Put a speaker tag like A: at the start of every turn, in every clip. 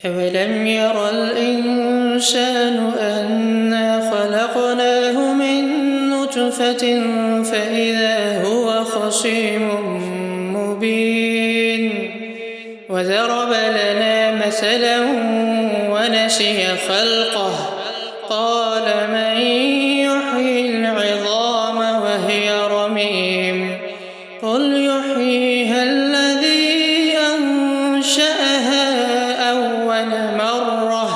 A: أولم ير الإنسان أنا خلقناه من نطفة فإذا هو خصيم مبين وضرب لنا مثلا ونسي خلقه قال من يحيي العظام وهي رميم قل يحييها الذي أنشأها أول مرة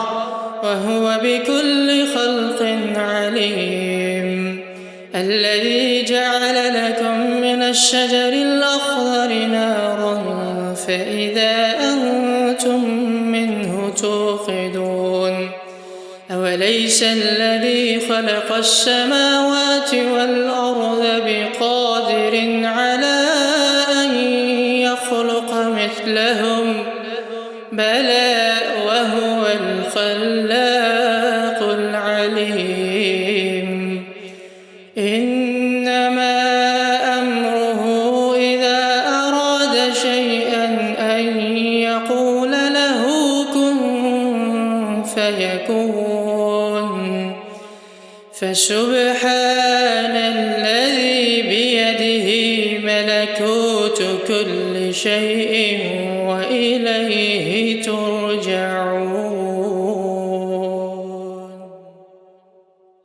A: وهو بكل خلق عليم الذي جعل لكم من الشجر الأخضر نارا فإذا أنتم منه توقدون أوليس الذي خلق السماوات والأرض بقادر على أن يخلق مثلهم بلى وهو الخلاق العليم إنما أمره إذا أراد شيئا أن يقول له كن فيكون فسبحان الذي بيده ملكوت كل شيء وإليه ترجعون.